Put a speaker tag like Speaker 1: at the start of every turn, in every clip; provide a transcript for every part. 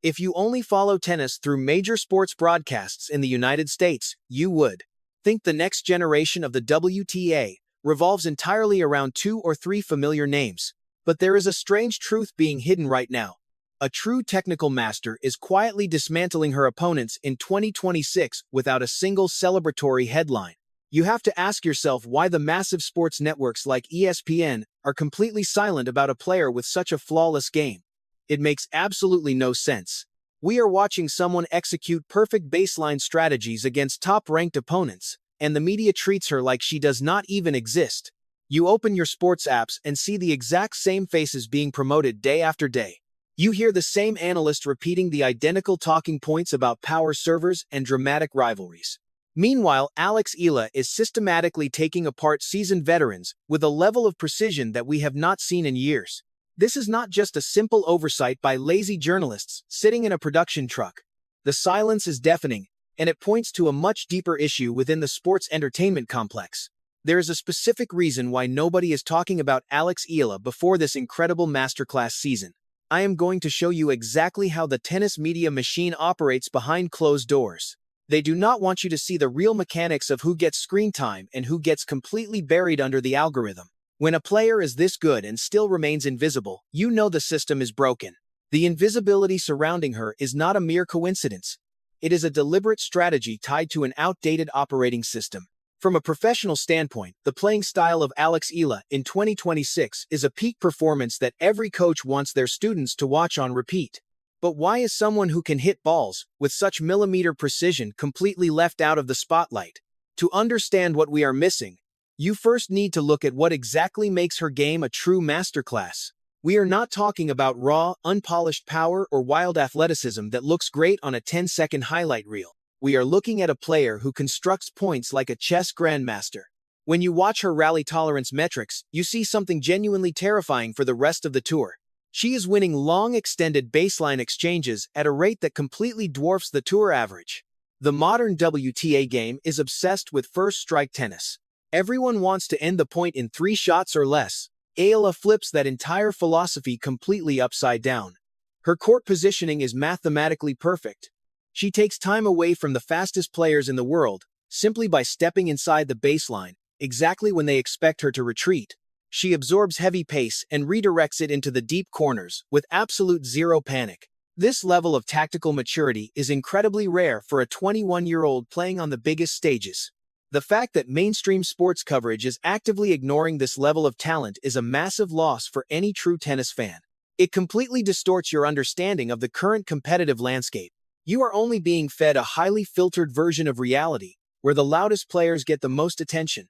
Speaker 1: If you only follow tennis through major sports broadcasts in the United States, you would think the next generation of the WTA revolves entirely around 2 or 3 familiar names. But there is a strange truth being hidden right now. A true technical master is quietly dismantling her opponents in 2026 without a single celebratory headline. You have to ask yourself why the massive sports networks like ESPN are completely silent about a player with such a flawless game. It makes absolutely no sense. We are watching someone execute perfect baseline strategies against top-ranked opponents, and the media treats her like she does not even exist. You open your sports apps and see the exact same faces being promoted day after day. You hear the same analyst repeating the identical talking points about power servers and dramatic rivalries. Meanwhile, Alex Eala is systematically taking apart seasoned veterans with a level of precision that we have not seen in years. This is not just a simple oversight by lazy journalists sitting in a production truck. The silence is deafening, and it points to a much deeper issue within the sports entertainment complex. There is a specific reason why nobody is talking about Alex Eala before this incredible Masterclass season. I am going to show you exactly how the tennis media machine operates behind closed doors. They do not want you to see the real mechanics of who gets screen time and who gets completely buried under the algorithm. When a player is this good and still remains invisible, you know the system is broken. The invisibility surrounding her is not a mere coincidence. It is a deliberate strategy tied to an outdated operating system. From a professional standpoint, the playing style of Alex Eala in 2026 is a peak performance that every coach wants their students to watch on repeat. But why is someone who can hit balls with such millimeter precision completely left out of the spotlight? To understand what we are missing, you first need to look at what exactly makes her game a true masterclass. We are not talking about raw, unpolished power or wild athleticism that looks great on a 10-second highlight reel. We are looking at a player who constructs points like a chess grandmaster. When you watch her rally tolerance metrics, you see something genuinely terrifying for the rest of the tour. She is winning long extended baseline exchanges at a rate that completely dwarfs the tour average. The modern WTA game is obsessed with first strike tennis. Everyone wants to end the point in 3 shots or less. Eala flips that entire philosophy completely upside down. Her court positioning is mathematically perfect. She takes time away from the fastest players in the world, simply by stepping inside the baseline, exactly when they expect her to retreat. She absorbs heavy pace and redirects it into the deep corners, with absolute zero panic. This level of tactical maturity is incredibly rare for a 21-year-old playing on the biggest stages. The fact that mainstream sports coverage is actively ignoring this level of talent is a massive loss for any true tennis fan. It completely distorts your understanding of the current competitive landscape. You are only being fed a highly filtered version of reality, where the loudest players get the most attention.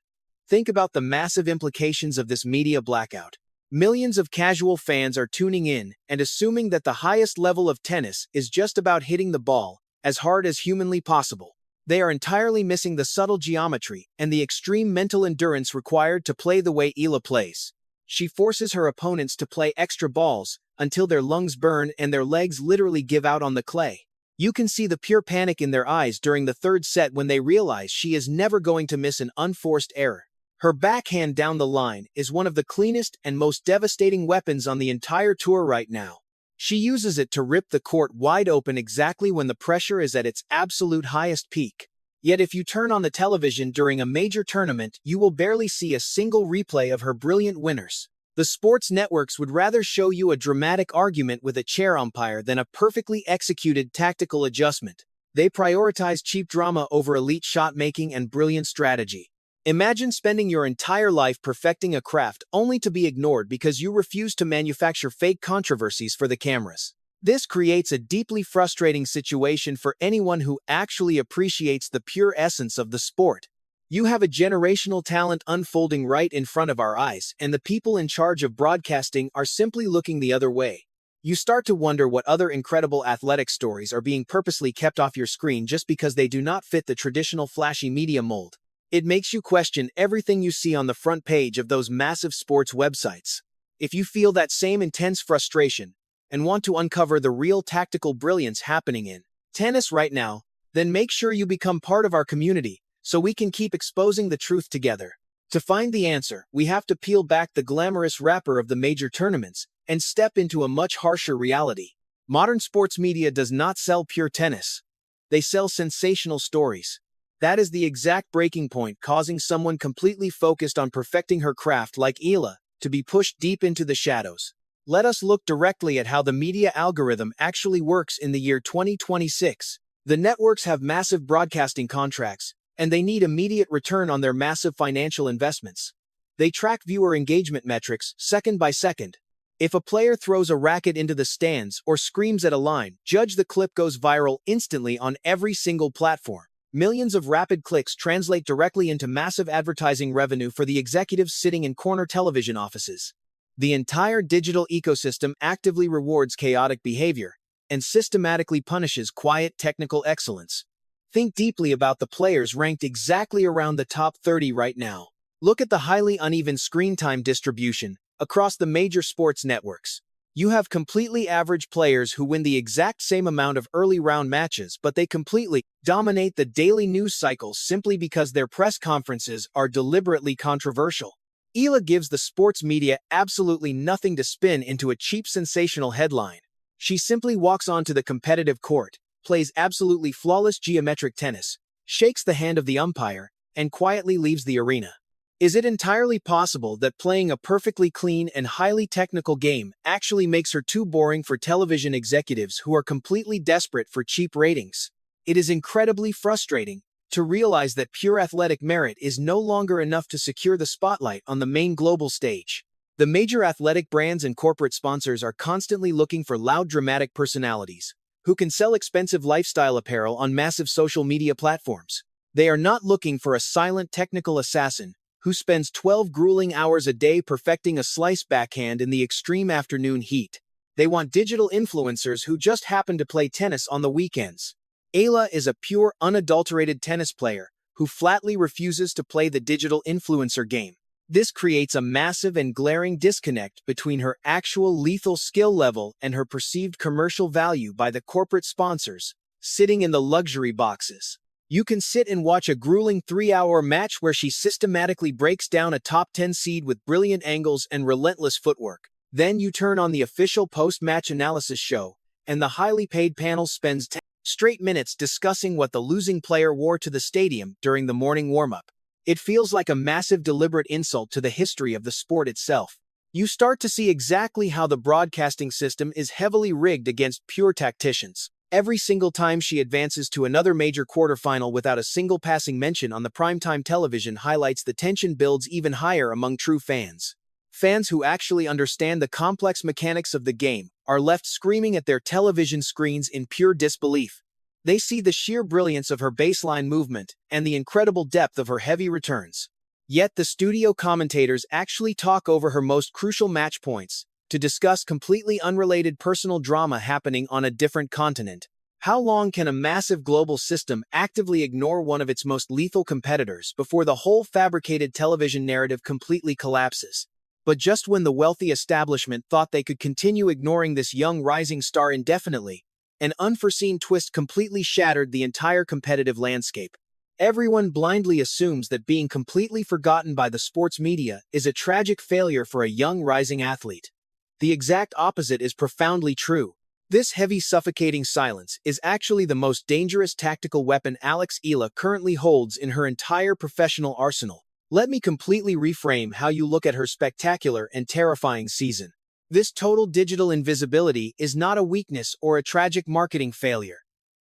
Speaker 1: Think about the massive implications of this media blackout. Millions of casual fans are tuning in and assuming that the highest level of tennis is just about hitting the ball as hard as humanly possible. They are entirely missing the subtle geometry and the extreme mental endurance required to play the way Eala plays. She forces her opponents to play extra balls until their lungs burn and their legs literally give out on the clay. You can see the pure panic in their eyes during the third set when they realize she is never going to miss an unforced error. Her backhand down the line is one of the cleanest and most devastating weapons on the entire tour right now. She uses it to rip the court wide open exactly when the pressure is at its absolute highest peak. Yet if you turn on the television during a major tournament, you will barely see a single replay of her brilliant winners. The sports networks would rather show you a dramatic argument with a chair umpire than a perfectly executed tactical adjustment. They prioritize cheap drama over elite shot-making and brilliant strategy. Imagine spending your entire life perfecting a craft only to be ignored because you refuse to manufacture fake controversies for the cameras. This creates a deeply frustrating situation for anyone who actually appreciates the pure essence of the sport. You have a generational talent unfolding right in front of our eyes, and the people in charge of broadcasting are simply looking the other way. You start to wonder what other incredible athletic stories are being purposely kept off your screen just because they do not fit the traditional flashy media mold. It makes you question everything you see on the front page of those massive sports websites. If you feel that same intense frustration and want to uncover the real tactical brilliance happening in tennis right now, then make sure you become part of our community so we can keep exposing the truth together. To find the answer, we have to peel back the glamorous wrapper of the major tournaments and step into a much harsher reality. Modern sports media does not sell pure tennis. They sell sensational stories. That is the exact breaking point, causing someone completely focused on perfecting her craft like Eala to be pushed deep into the shadows. Let us look directly at how the media algorithm actually works in the year 2026. The networks have massive broadcasting contracts, and they need immediate return on their massive financial investments. They track viewer engagement metrics second by second. If a player throws a racket into the stands or screams at a line, judge the clip goes viral instantly on every single platform. Millions of rapid clicks translate directly into massive advertising revenue for the executives sitting in corner television offices. The entire digital ecosystem actively rewards chaotic behavior and systematically punishes quiet technical excellence. Think deeply about the players ranked exactly around the top 30 right now. Look at the highly uneven screen time distribution across the major sports networks. You have completely average players who win the exact same amount of early round matches, but they completely dominate the daily news cycles simply because their press conferences are deliberately controversial. Eala gives the sports media absolutely nothing to spin into a cheap sensational headline. She simply walks onto the competitive court, plays absolutely flawless geometric tennis, shakes the hand of the umpire, and quietly leaves the arena. Is it entirely possible that playing a perfectly clean and highly technical game actually makes her too boring for television executives who are completely desperate for cheap ratings? It is incredibly frustrating to realize that pure athletic merit is no longer enough to secure the spotlight on the main global stage. The major athletic brands and corporate sponsors are constantly looking for loud, dramatic personalities who can sell expensive lifestyle apparel on massive social media platforms. They are not looking for a silent technical assassin who spends 12 grueling hours a day perfecting a slice backhand in the extreme afternoon heat. They want digital influencers who just happen to play tennis on the weekends. Eala is a pure, unadulterated tennis player who flatly refuses to play the digital influencer game. This creates a massive and glaring disconnect between her actual lethal skill level and her perceived commercial value by the corporate sponsors sitting in the luxury boxes. You can sit and watch a grueling 3-hour match where she systematically breaks down a top 10 seed with brilliant angles and relentless footwork. Then you turn on the official post-match analysis show, and the highly paid panel spends 10 straight minutes discussing what the losing player wore to the stadium during the morning warm-up. It feels like a massive deliberate insult to the history of the sport itself. You start to see exactly how the broadcasting system is heavily rigged against pure tacticians. Every single time she advances to another major quarterfinal without a single passing mention on the primetime television highlights, the tension builds even higher among true fans. Fans who actually understand the complex mechanics of the game are left screaming at their television screens in pure disbelief. They see the sheer brilliance of her baseline movement and the incredible depth of her heavy returns. Yet the studio commentators actually talk over her most crucial match points to discuss completely unrelated personal drama happening on a different continent. How long can a massive global system actively ignore one of its most lethal competitors before the whole fabricated television narrative completely collapses? But just when the wealthy establishment thought they could continue ignoring this young rising star indefinitely, an unforeseen twist completely shattered the entire competitive landscape. Everyone blindly assumes that being completely forgotten by the sports media is a tragic failure for a young rising athlete. The exact opposite is profoundly true. This heavy, suffocating silence is actually the most dangerous tactical weapon Alex Eala currently holds in her entire professional arsenal. Let me completely reframe how you look at her spectacular and terrifying season. This total digital invisibility is not a weakness or a tragic marketing failure.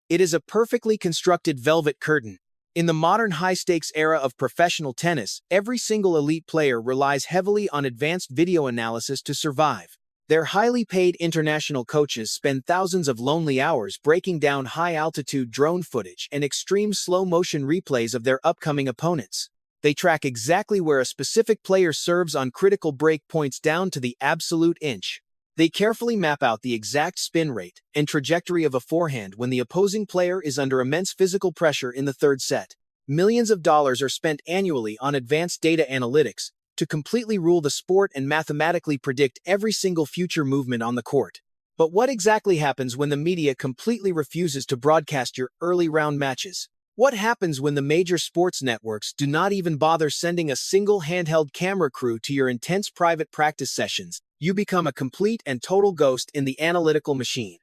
Speaker 1: It is a perfectly constructed velvet curtain. In the modern high-stakes era of professional tennis, every single elite player relies heavily on advanced video analysis to survive. Their highly paid international coaches spend thousands of lonely hours breaking down high-altitude drone footage and extreme slow-motion replays of their upcoming opponents. They track exactly where a specific player serves on critical break points down to the absolute inch. They carefully map out the exact spin rate and trajectory of a forehand when the opposing player is under immense physical pressure in the third set. Millions of dollars are spent annually on advanced data analytics to completely rule the sport and mathematically predict every single future movement on the court. But what exactly happens when the media completely refuses to broadcast your early round matches? What happens when the major sports networks do not even bother sending a single handheld camera crew to your intense private practice sessions? You become a complete and total ghost in the analytical machine.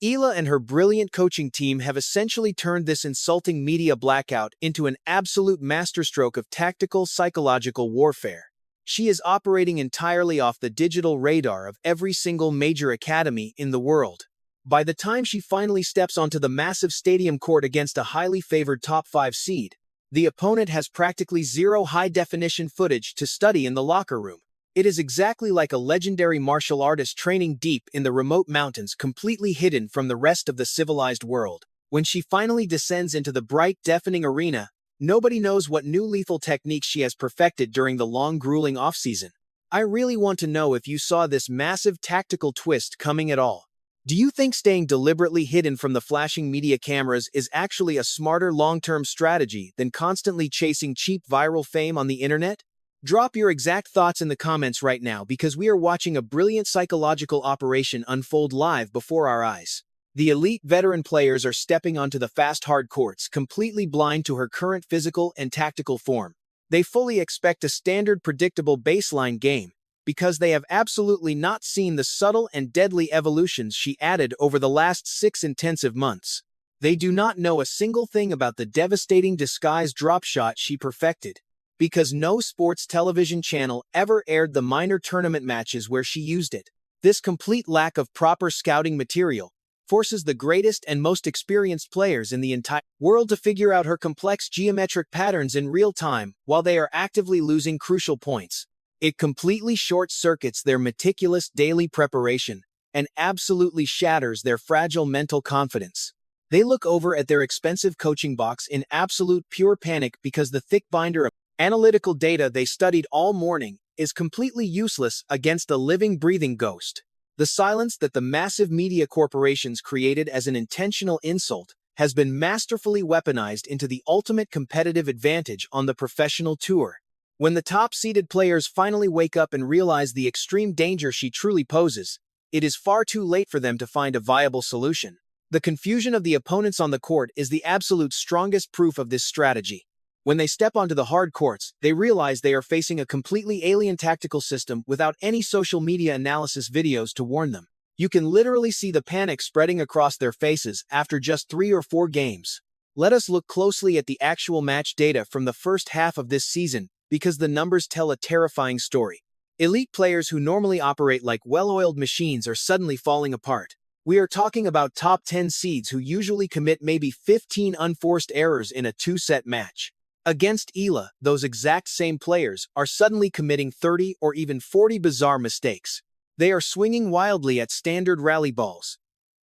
Speaker 1: Eala and her brilliant coaching team have essentially turned this insulting media blackout into an absolute masterstroke of tactical psychological warfare. She is operating entirely off the digital radar of every single major academy in the world. By the time she finally steps onto the massive stadium court against a highly favored top 5 seed, the opponent has practically zero high-definition footage to study in the locker room. It is exactly like a legendary martial artist training deep in the remote mountains, completely hidden from the rest of the civilized world. When she finally descends into the bright, deafening arena, nobody knows what new lethal techniques she has perfected during the long, grueling offseason. I really want to know if you saw this massive tactical twist coming at all. Do you think staying deliberately hidden from the flashing media cameras is actually a smarter long-term strategy than constantly chasing cheap viral fame on the internet? Drop your exact thoughts in the comments right now, because we are watching a brilliant psychological operation unfold live before our eyes. The elite veteran players are stepping onto the fast hard courts, completely blind to her current physical and tactical form. They fully expect a standard predictable baseline game, because they have absolutely not seen the subtle and deadly evolutions she added over the last 6 intensive months. They do not know a single thing about the devastating disguise drop shot she perfected, because no sports television channel ever aired the minor tournament matches where she used it. This complete lack of proper scouting material forces the greatest and most experienced players in the entire world to figure out her complex geometric patterns in real time while they are actively losing crucial points. It completely short-circuits their meticulous daily preparation and absolutely shatters their fragile mental confidence. They look over at their expensive coaching box in absolute pure panic, because the thick binder of analytical data they studied all morning is completely useless against a living, breathing ghost. The silence that the massive media corporations created as an intentional insult has been masterfully weaponized into the ultimate competitive advantage on the professional tour. When the top-seeded players finally wake up and realize the extreme danger she truly poses, it is far too late for them to find a viable solution. The confusion of the opponents on the court is the absolute strongest proof of this strategy. When they step onto the hard courts, they realize they are facing a completely alien tactical system without any social media analysis videos to warn them. You can literally see the panic spreading across their faces after just 3 or 4 games. Let us look closely at the actual match data from the first half of this season, because the numbers tell a terrifying story. Elite players who normally operate like well-oiled machines are suddenly falling apart. We are talking about top 10 seeds who usually commit maybe 15 unforced errors in a 2-set match. Against Eala, those exact same players are suddenly committing 30 or even 40 bizarre mistakes. They are swinging wildly at standard rally balls.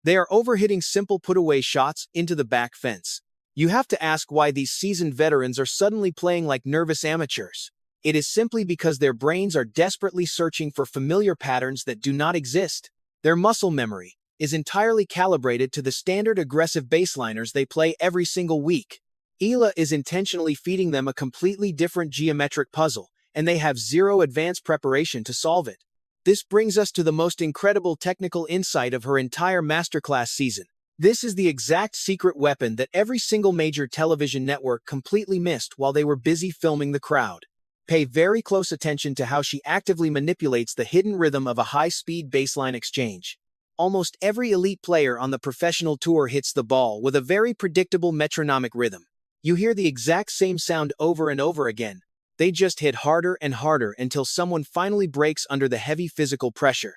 Speaker 1: They are overhitting simple put-away shots into the back fence. You have to ask why these seasoned veterans are suddenly playing like nervous amateurs. It is simply because their brains are desperately searching for familiar patterns that do not exist. Their muscle memory is entirely calibrated to the standard aggressive baseliners they play every single week. Eala is intentionally feeding them a completely different geometric puzzle, and they have zero advanced preparation to solve it. This brings us to the most incredible technical insight of her entire Masterclass season. This is the exact secret weapon that every single major television network completely missed while they were busy filming the crowd. Pay very close attention to how she actively manipulates the hidden rhythm of a high-speed baseline exchange. Almost every elite player on the professional tour hits the ball with a very predictable metronomic rhythm. You hear the exact same sound over and over again. They just hit harder and harder until someone finally breaks under the heavy physical pressure.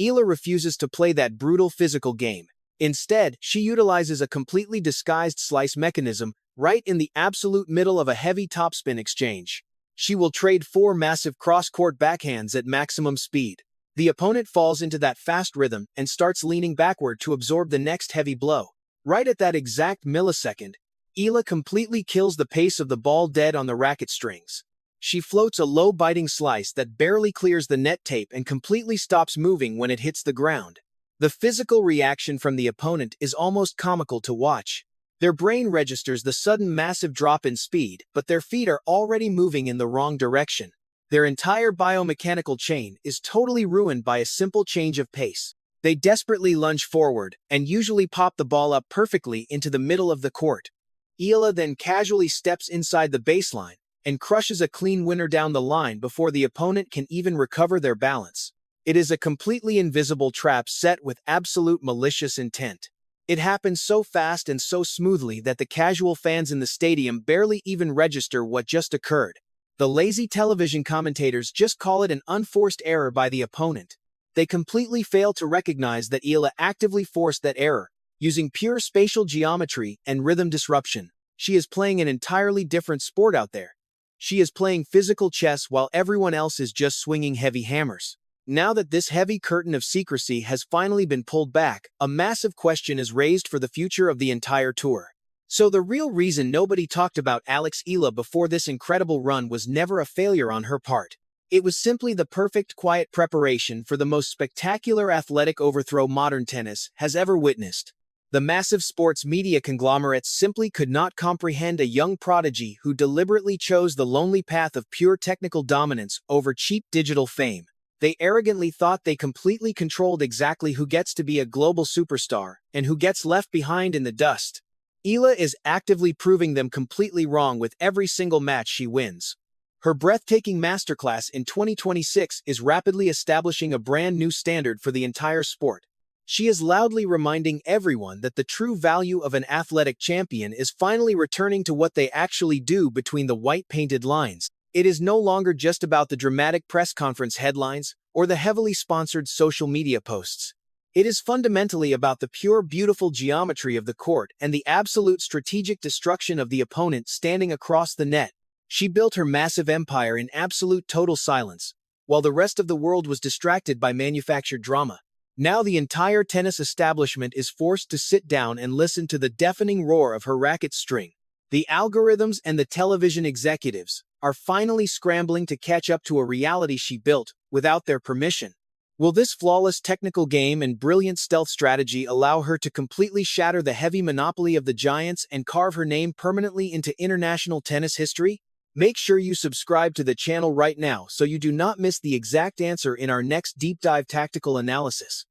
Speaker 1: Eala refuses to play that brutal physical game. Instead, she utilizes a completely disguised slice mechanism right in the absolute middle of a heavy topspin exchange. She will trade 4 massive cross-court backhands at maximum speed. The opponent falls into that fast rhythm and starts leaning backward to absorb the next heavy blow. Right at that exact millisecond, Eala completely kills the pace of the ball dead on the racket strings. She floats a low biting slice that barely clears the net tape and completely stops moving when it hits the ground. The physical reaction from the opponent is almost comical to watch. Their brain registers the sudden massive drop in speed, but their feet are already moving in the wrong direction. Their entire biomechanical chain is totally ruined by a simple change of pace. They desperately lunge forward and usually pop the ball up perfectly into the middle of the court. Eala then casually steps inside the baseline and crushes a clean winner down the line before the opponent can even recover their balance. It is a completely invisible trap set with absolute malicious intent. It happened so fast and so smoothly that the casual fans in the stadium barely even register what just occurred. The lazy television commentators just call it an unforced error by the opponent. They completely fail to recognize that Eala actively forced that error, using pure spatial geometry and rhythm disruption. She is playing an entirely different sport out there. She is playing physical chess while everyone else is just swinging heavy hammers. Now that this heavy curtain of secrecy has finally been pulled back, a massive question is raised for the future of the entire tour. So the real reason nobody talked about Alex Eala before this incredible run was never a failure on her part. It was simply the perfect quiet preparation for the most spectacular athletic overthrow modern tennis has ever witnessed. The massive sports media conglomerates simply could not comprehend a young prodigy who deliberately chose the lonely path of pure technical dominance over cheap digital fame. They arrogantly thought they completely controlled exactly who gets to be a global superstar and who gets left behind in the dust. Eala is actively proving them completely wrong with every single match she wins. Her breathtaking masterclass in 2026 is rapidly establishing a brand new standard for the entire sport. She is loudly reminding everyone that the true value of an athletic champion is finally returning to what they actually do between the white-painted lines. It is no longer just about the dramatic press conference headlines or the heavily sponsored social media posts. It is fundamentally about the pure, beautiful geometry of the court and the absolute strategic destruction of the opponent standing across the net. She built her massive empire in absolute total silence, while the rest of the world was distracted by manufactured drama. Now the entire tennis establishment is forced to sit down and listen to the deafening roar of her racket string. The algorithms and the television executives are finally scrambling to catch up to a reality she built without their permission. Will this flawless technical game and brilliant stealth strategy allow her to completely shatter the heavy monopoly of the giants and carve her name permanently into international tennis history? Make sure you subscribe to the channel right now so you do not miss the exact answer in our next deep dive tactical analysis.